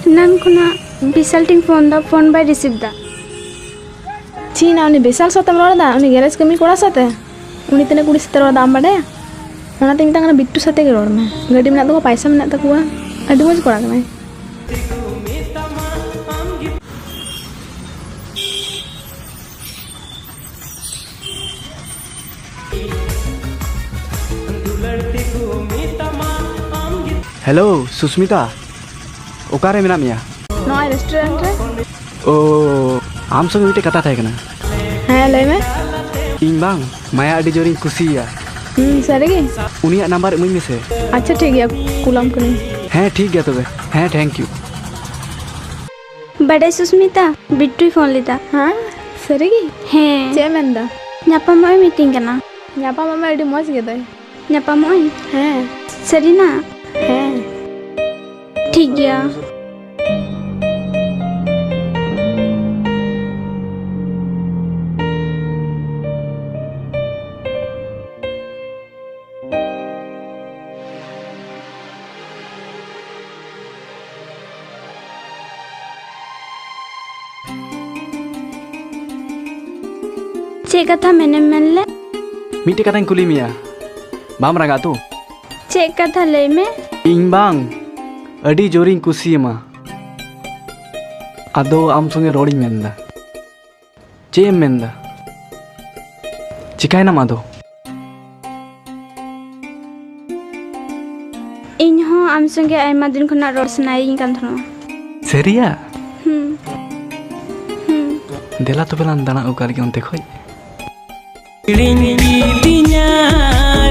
नंग खुना विशाल टिंग फोन बाय रिसीव दा चीना उनी विशाल साथे रोड़ा दा उनी गैरेज कमी कोड़ा साथे उनी तने कुड़ी साथे रोड़ा दा आम बाडे ओना ते मितांग बिट्टू साथे के रोड़ में गाड़ी में तो पैसा में तकुआ अडी मज कोड़ा कने हेलो सुस्मिता ओकारे मेना मिया नॉय रेस्टोरेंट रे ओ आम संगे मिटे कथा थाय कना हां लय में इन बांग माया अडी जोरिन कुसिया सरे गे उनिया नंबर इमाई में से अच्छा ठीक है कुलाम कने हां ठीक गया तबे हां थैंक यू बड़े सुस्मिता बिट्टू फोन लेदा हां सरे गे हे चे मेंदा ᱧᱟᱯᱟᱢᱚᱜ मीटिंग कना ᱧᱟᱯᱟᱢ ᱢᱟ ᱟᱹᱰᱤ ᱢᱚᱡᱽ ᱜᱮ ᱫᱟᱭ ᱧᱟᱯᱟᱢᱚᱜ ᱦᱮᱸ सरीना ᱦᱮᱸ ठीक गया चे कथा मैंने मेनले मिटे कथा कुली मिया बाम रंगा तो चे कथा लय में इन बांग अडी जोरिन कुसियमा अदो आम संगे रोड़ी मेंदा चे मेंदा चिकायना मादो इन हो आम संगे आयमा दिन खना रोड सनाई कान थनो सेरिया हम्म देला तो बेला दाना उकार के अंते खोई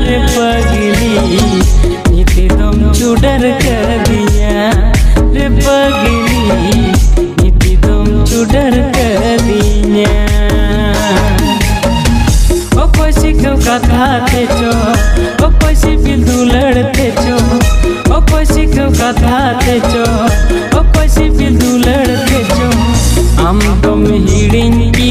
रे पगली नीति तुम चुडर कर दिया रे पगली नीति तुम चुडर कर दिया ओ कोसी को कथा ते चो ओ कोसी बिल्दु लड़ते चो ओ कोसी को कथा ते चो ओ कोसी बिल्दु लड़ते चो हम तुम हिड़िन की